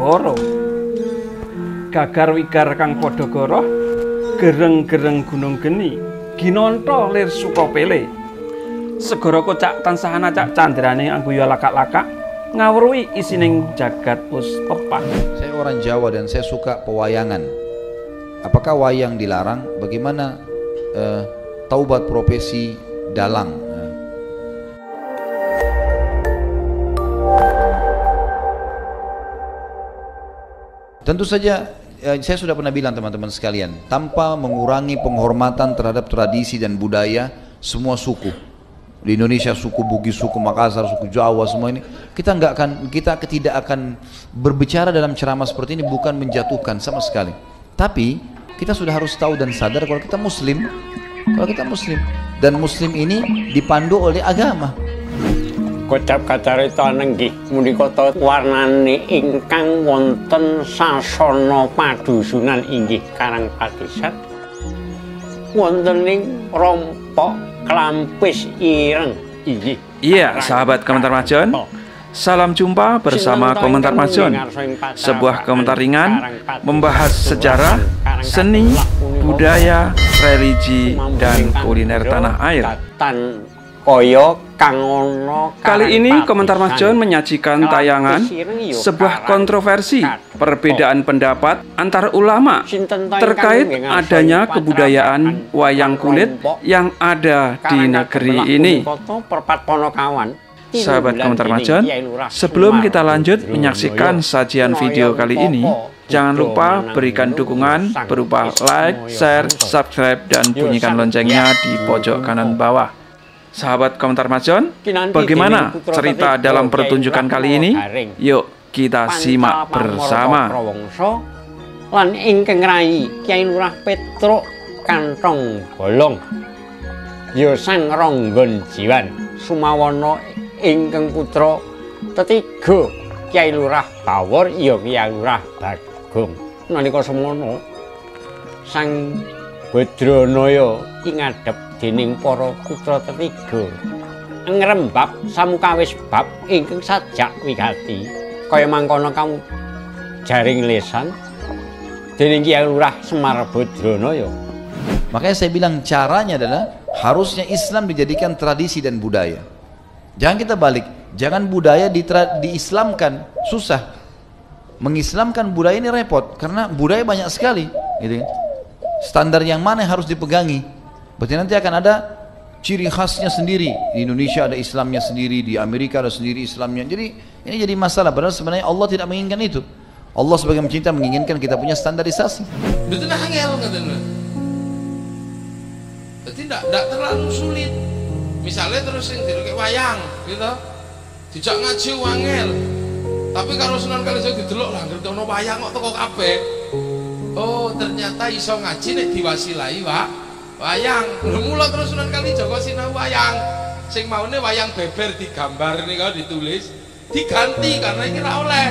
Swara. Gagar wigar kang padha goroh, gereng-gereng gunung geni, ginanta lir Sukapele. Segara kocak tansah anacak candrané angguya lakak-lakak, ngawruhi isining jagat puspepah. Saya orang Jawa dan saya suka pewayangan. Apakah wayang dilarang? Bagaimana taubat profesi dalang? Tentu saja saya sudah pernah bilang teman-teman sekalian, tanpa mengurangi penghormatan terhadap tradisi dan budaya semua suku. Di Indonesia suku Bugis, suku Makassar, suku Jawa, semua ini kita tidak akan berbicara dalam ceramah seperti ini bukan menjatuhkan sama sekali. Tapi kita sudah harus tahu dan sadar kalau kita muslim, dan muslim ini dipandu oleh agama. Kocap kacarita nenggih menika warnane ingkang wonten sasana padusunan inggih Karang Padesat wonten ing rompok klampis ireng inggih. Iya, sahabat Komentar Majon. Salam jumpa bersama Komentar Majon. Sebuah komentar ringan membahas sejarah, seni, budaya, religi, dan kuliner tanah air. Kali ini Komentar Majon menyajikan tayangan sebuah kontroversi perbedaan pendapat antar ulama terkait adanya kebudayaan wayang kulit yang ada di negeri ini. Sahabat Komentar Majon, sebelum kita lanjut menyaksikan sajian video kali ini, jangan lupa berikan dukungan berupa like, share, subscribe, dan bunyikan loncengnya di pojok kanan bawah. Sahabat Komentar Majon, bagaimana cerita dalam pertunjukan kali ini? Yuk kita simak bersama. Lan ingkang rayi Kyai Lurah Petruk Kantong Bolong, ya sang Ronggon Jiwan Sumawana ingkang putra tetiga Kyai Lurah Bawor ya Kyai Lurah Bagong. Nalika semono sang Badranaya ingadhep dening para putra tetiga ngrembab samukawis bab ingkang sajak wigati kaya mangkono kamu jaring lesan dening Kyai Lurah Semar Badranaya. Makanya saya bilang caranya adalah harusnya Islam dijadikan tradisi dan budaya. Jangan kita balik, jangan budaya diislamkan, susah. Mengislamkan budaya ini repot karena budaya banyak sekali, gitu kan. Standar yang mana yang harus dipegangi? Berarti nanti akan ada ciri khasnya sendiri. Di Indonesia ada Islamnya sendiri, di Amerika ada sendiri Islamnya. Jadi ini jadi masalah. Padahal sebenarnya Allah tidak menginginkan itu. Allah sebagai pencinta menginginkan kita punya standarisasi. Itu angel katanya. Jadi tidak terlalu sulit. Misalnya terus yang dirugi wayang, gitu. Dijak ngaji wangel. Tapi kalau Sunan Kalijaga didelok lah ngerti ono wayang kok teko kabeh. Oh, ternyata iso ngaji nek diwasilai, Pak. Wayang. Lha mula terus Sunan Kalijaga sinau wayang. Sing maune wayang beber digambar nika ditulis, diganti karena ini ra oleh.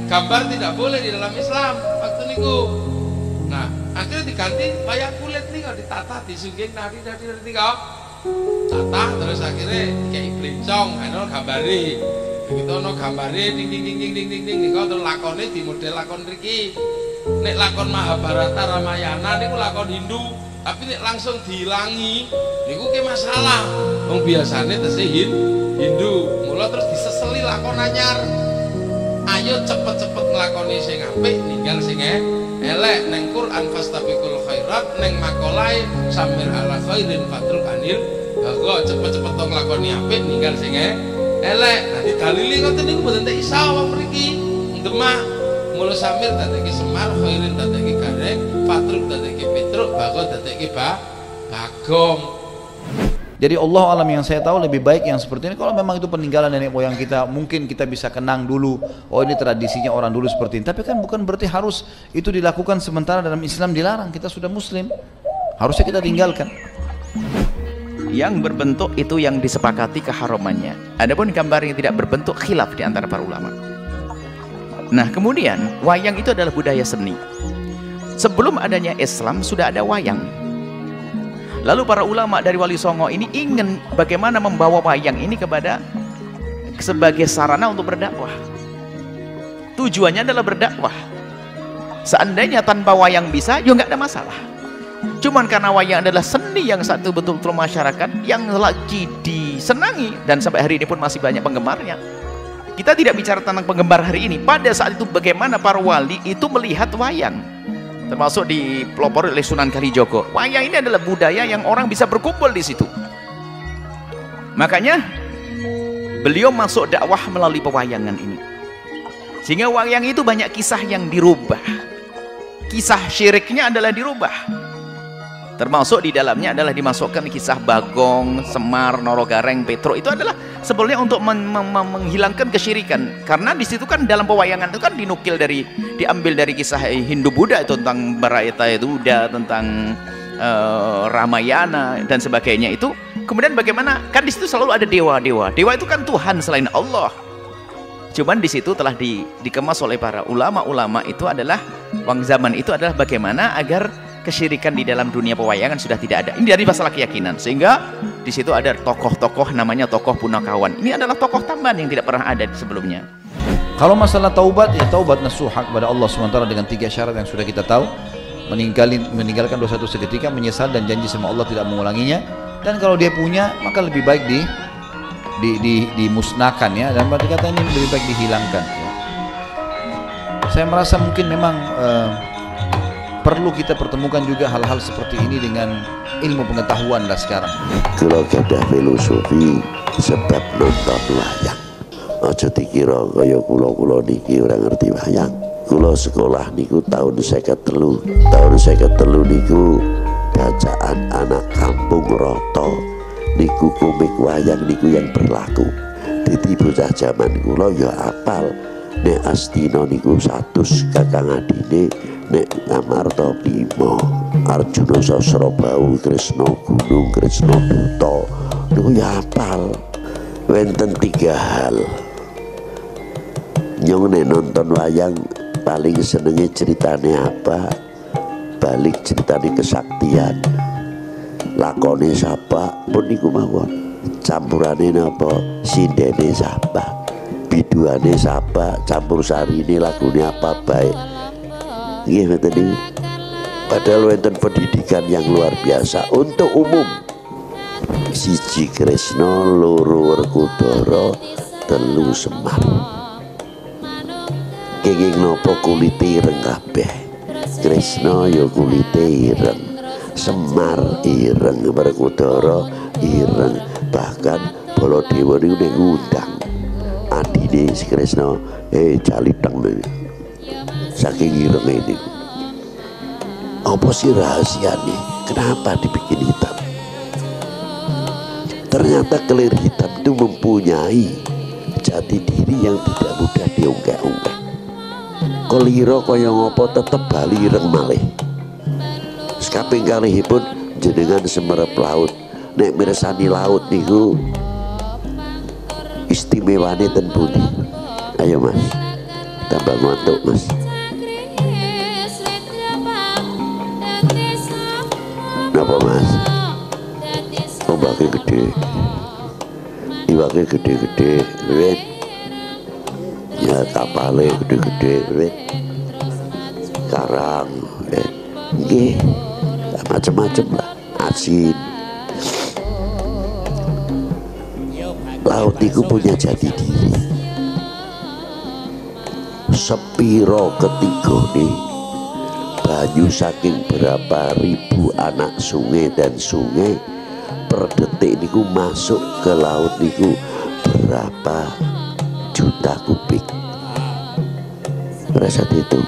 Gambar tidak boleh di dalam Islam waktu niku. Nah, akhirnya diganti wayang kulit nika ditata disungging nari-nari nika. Tata terus akhirnya kayak blincong ana gambare. Begitu ana gambare ding ding ding ding ding ding ding nika terus lakone di model lakon mriki. Nek lakon Mahabharata Ramayana niku lakon Hindu, tapi nek langsung dihilangi niku ke masalah. Wong biasane tesih Hindu, mula terus diseseli lakon anyar. Ayo cepet-cepet nglakoni sing apik, ninggal sing elek. Neng Quran fastabiqul khairat, neng makolai samir ala khairin fatruk anil. Kok cepet-cepet tong nglakoni apik, ninggal sing elek. Nah didalili ngoten niku mboten tak isa wong mriki. Demak mula samir dadeke Semar, khairin dadeke Gareng, fatruk dadeke Petruk, bago dadeke Bagong. Jadi Allah alam yang saya tahu lebih baik yang seperti ini. Kalau memang itu peninggalan nenek moyang kita, mungkin kita bisa kenang dulu, oh ini tradisinya orang dulu seperti ini. Tapi kan bukan berarti harus itu dilakukan sementara dalam Islam dilarang. Kita sudah muslim, harusnya kita tinggalkan. Yang berbentuk itu yang disepakati keharamannya. Adapun gambar yang tidak berbentuk khilaf di antara para ulama. Nah kemudian wayang itu adalah budaya seni. Sebelum adanya Islam sudah ada wayang. Lalu para ulama dari Wali Songo ini ingin bagaimana membawa wayang ini kepada sebagai sarana untuk berdakwah. tujuannya adalah berdakwah. Seandainya tanpa wayang bisa, ya nggak ada masalah. Cuman karena wayang adalah seni yang satu betul-betul masyarakat yang lagi disenangi, dan sampai hari ini pun masih banyak penggemarnya. Kita tidak bicara tentang penggemar hari ini. Pada saat itu bagaimana para wali itu melihat wayang, termasuk dipelopori oleh Sunan Kalijogo. Wayang ini adalah budaya yang orang bisa berkumpul di situ. Makanya beliau masuk dakwah melalui pewayangan ini, sehingga wayang itu banyak kisah yang dirubah. Kisah syiriknya adalah dirubah, termasuk di dalamnya adalah dimasukkan kisah Bagong, Semar, Norogareng, Petro. Itu adalah sebenarnya untuk menghilangkan kesyirikan, karena di situ kan dalam pewayangan itu kan diambil dari kisah Hindu Buddha itu tentang Bharatayuddha, tentang Ramayana dan sebagainya. Itu kemudian bagaimana kan di situ selalu ada dewa-dewa. Dewa itu kan Tuhan selain Allah. Cuman di situ telah dikemas oleh para ulama-ulama itu adalah zaman itu adalah bagaimana agar kesyirikan di dalam dunia pewayangan sudah tidak ada. Ini dari masalah keyakinan, sehingga di situ ada tokoh-tokoh namanya tokoh Punakawan. Ini adalah tokoh tambahan yang tidak pernah ada sebelumnya. Kalau masalah taubat, ya taubat nasuha kepada Allah SWT dengan 3 syarat yang sudah kita tahu. Meninggalkan dosa itu seketika, menyesal dan janji sama Allah tidak mengulanginya. Dan kalau dia punya, maka lebih baik dimusnahkan, ya. Dan berarti kata ini lebih baik dihilangkan, ya. Saya merasa mungkin memang perlu kita pertemukan juga hal-hal seperti ini dengan ilmu pengetahuan lah sekarang. Kalau gadah filosofi sebab nonton wayang, aja dikira kaya kula niki ora ngerti wayang. Kula sekolah niku tahun 53 niku bacaan anak kampung rata niku komik wayang niku yang berlaku. Dadi bocah jaman kula ya apal nek Astina niku 100 kakang adine, nek Amarta 5, Arjuna Sasrabau, Kresna Gunung, Kresna Duta niku ya apal. Wenten 3 hal nyong nek nonton wayang paling senenge ceritane apa, balik ceritane kesaktian, lakone sapa pun niku mawon, campurane napa, sindene sapa, biduane sapa, campur sarine lagune apa baik. Nggih ngoten niku. Padahal wonten pendidikan yang luar biasa untuk umum. 1 Kresna, 2 Werkudara, 3 Semar. Kenging nopo kulite ireng kabeh. Kresna ya kulite ireng, Semar ireng, Werkudara ireng. Bahkan Baladewa niku nek ngundang adine si Kresna, caliteng saking ireng ini. Apa sih rahasianya? Kenapa dibikin hitam? Ternyata kelir hitam itu mempunyai jati diri yang tidak mudah diungkap-ungkap. Keliro kaya ngopo tetep bali ireng malih. Sekaping kalihipun jenengan semerep laut. Nek mirsani laut niku istimewane ten pundi? Ayo Mas, tambah ngantuk Mas. Napa Mas? Ombake gede, iwake gede-gede, wet. Ya kapale gede-gede, wet. Karang, nggih, macam-macam lah, asin. Laut itu punya jati diri. Sepiro ketiga nih, banyu saking berapa ribu anak sungai dan sungai per detik niku masuk ke laut niku berapa juta kubik. Pada saat itu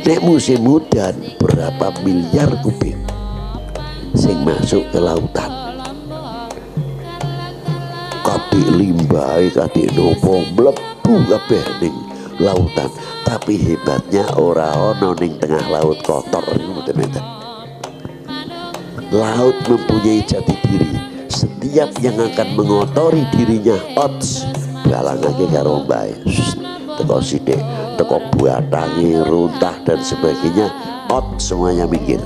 nek musim hujan berapa miliar kubik sing masuk ke lautan. Katik limbah, katik nopo mlebu kabeh ning lautan. Tapi hebatnya ora ono ning tengah laut kotor niku mboten. Laut mempunyai jati diri. Setiap yang akan mengotori dirinya odds balangake karo mbae. Teko sithik, teko buatange, runtah dan sebagainya, odds semuanya minggir.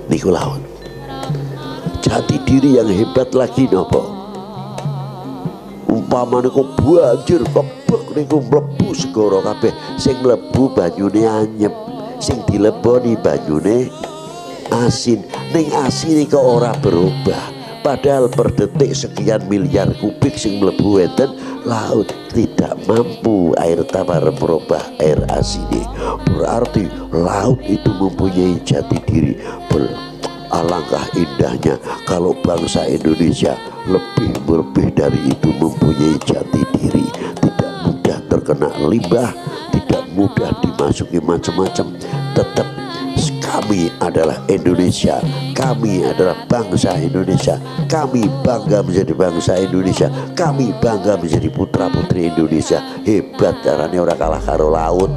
Niku laut. Jati diri yang hebat lagi nopo? umpamane kok banjir kebek niku mlebu segara kabeh, sing mlebu banyune anyep, sing dileboni banyune asin. Ning asine kok ora berubah, padahal per detik sekian miliar kubik sing mlebu enten laut, tidak mampu air tawar merubah air asine. Berarti laut itu mempunyai jati diri. Alangkah indahnya kalau bangsa Indonesia lebih dari itu mempunyai jati diri, tidak mudah terkena limbah, tidak mudah dimasuki macam-macam. Tetap kami adalah Indonesia, kami adalah bangsa Indonesia, kami bangga menjadi bangsa Indonesia, kami bangga menjadi putra putri Indonesia. Hebat caranya orang kalah karo laut.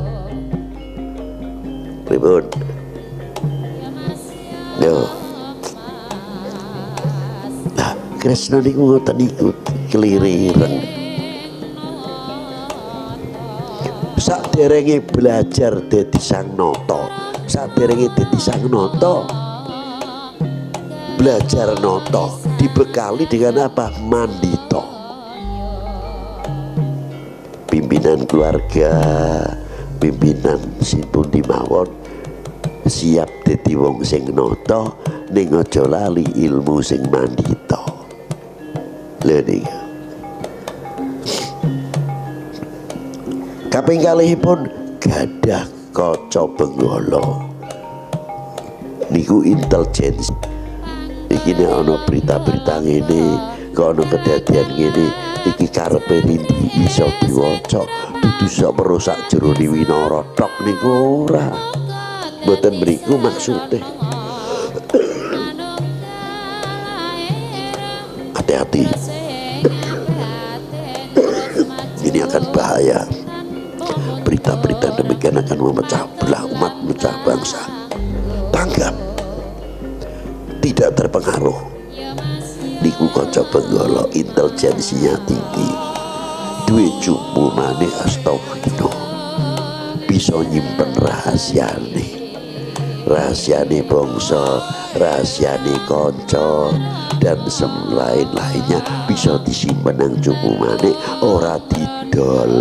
Pripun? Yo. Nah, Kresna niku ngoten niku keliriren. Saderenge belajar dadi sang nata, saderenge dadi sang nata, belajar nata dibekali dengan apa? Mandito. Pimpinan keluarga, pimpinan sinpun dimawon siap dadi wong sing nata, ning aja lali ilmu sing mandito. Lha niku. Kaping kalihipun gadah kaca benggala. Niku intelijensi. Iki nek ana berita-berita ngene, kok ana kedadian ngene, iki karepe rindi iso diwaca, dudu sok merusak jero winara tok niku ora. Mboten mriku maksude. Hati-hati. Ini akan bahaya. Berita-berita demikian akan memecah belah umat, memecah bangsa. Tanggap, tidak terpengaruh. Niku kaca benggala intelijensinya tinggi, duwe jumbo maneh astagfirullah, bisa nyimpen rahasiane bangsa, rahasiane kanca, dan lain-lainnya bisa disimpen nang jumbo maneh, ora didol.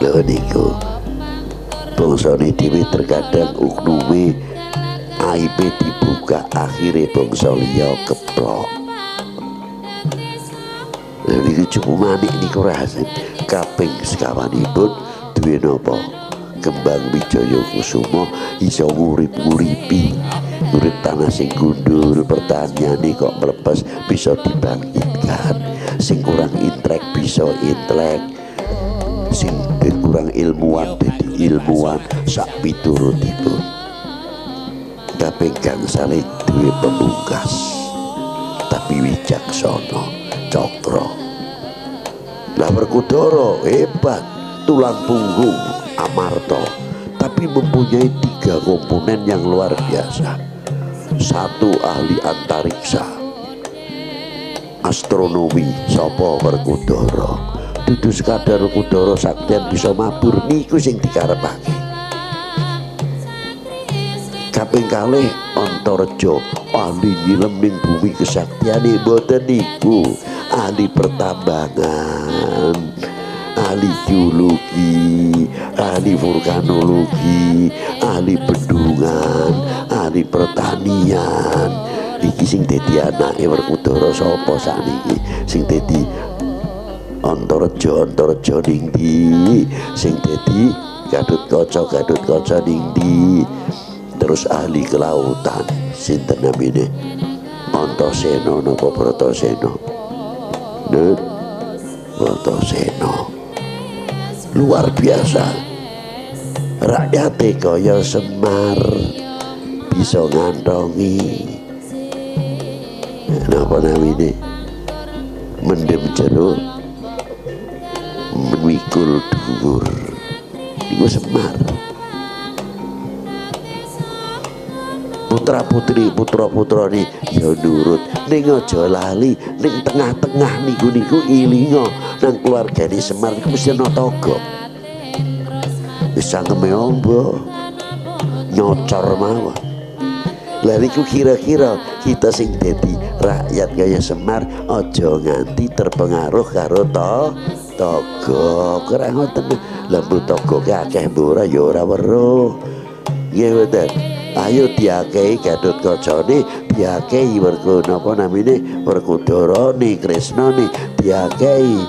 Lho niku bangsane dhewe terkadang uknume aibe dibuka, akhirnya bangsa liya keplok. Lha niku cukup manik niku rahasia. Kaping sekawanipun duwe napa? Kembang Wijaya Kusuma iso ngurip-nguripi, urip tanah sing gundul, pertaniane kok mlepes bisa dibangkitkan. Sing kurang intelek bisa intelek, sing kurang ilmuwan dadi ilmuwan sak piturutipun. Kaping gangsale duwe pemungkas tapi wicaksana, cakra. Lah Werkudara hebat, tulang punggung Amarta, tapi mempunyai 3 komponen yang luar biasa. Satu, ahli antariksa, astronomi. Sapa? Werkudara. Dudu sekadar Werkudara saktian bisa mabur, niku sing dikarepake. Kaping kalih Antareja, ahli nyilem ning bumi kesaktiane. Mboten niku ahli pertambangan, ahli geologi, ahli vulkanologi, ahli bendungan, ahli pertanian. Iki sing dadi anake Werkudara sapa sakniki? Sing dadi Antareja ning ndi? Sing dadi Gatotkaca ning ndi? Terus ahli kelautan sinten namine? Antasena napa Bratasena? Bratasena. Luar biasa. Rakyate kaya Semar, bisa ngantongi napa namine? Mendem jero, memikul dhuwur. Iku Semar. Putra-putri nih ya nurut, ning aja lali ning tengah-tengah niku ilinga nang keluargane Semar niku mesti ana toga. Wis sangeme ombo nyocor mawon. Lariku kira-kira kita sing dadi rakyat kaya Semar ojo nganti terpengaruh karo togo ora ngoten. Lembu togo akeh ora ya ora weruh. Nggih mboten. Ayo diakei Gatot Kacane, diakei mergo napa namine Werkudarane, Krisnane diakei.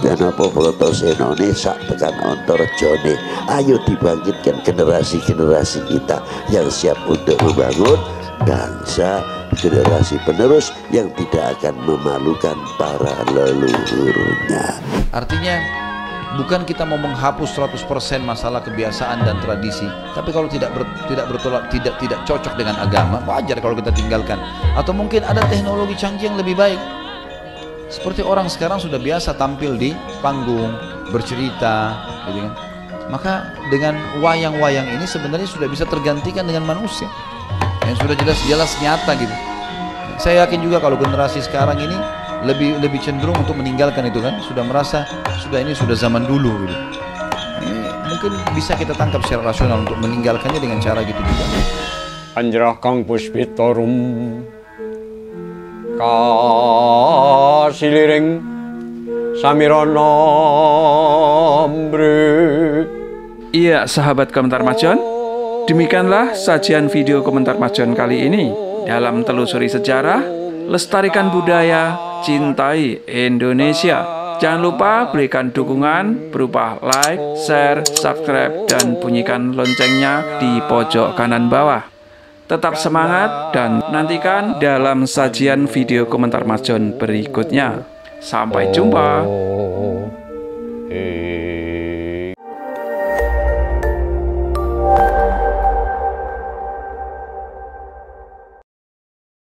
Dan apa Bratasenane sak tekan Antarejane. Ayo dibangkitkan generasi-generasi kita yang siap untuk membangun bangsa, generasi penerus yang tidak akan memalukan para leluhurnya. Artinya bukan kita mau menghapus 100% masalah kebiasaan dan tradisi, tapi kalau tidak cocok dengan agama, wajar kalau kita tinggalkan. Atau mungkin ada teknologi canggih yang lebih baik. Seperti orang sekarang sudah biasa tampil di panggung, bercerita, gitu kan. Maka dengan wayang-wayang ini sebenarnya sudah bisa tergantikan dengan manusia yang sudah jelas-jelas nyata gitu. Saya yakin juga kalau generasi sekarang ini lebih cenderung untuk meninggalkan itu kan, sudah merasa ini sudah zaman dulu gitu. Ini mungkin bisa kita tangkap secara rasional untuk meninggalkannya dengan cara gitu juga. Anjrah kang puspitorum kasiliring samirana mbrek. Iya, sahabat Komentar Majon, demikianlah sajian video Komentar Majon kali ini dalam telusuri sejarah, lestarikan budaya, cintai Indonesia. Jangan lupa berikan dukungan berupa like, share, subscribe, dan bunyikan loncengnya di pojok kanan bawah. Tetap semangat dan nantikan dalam sajian video Komentar Majon berikutnya. Sampai jumpa.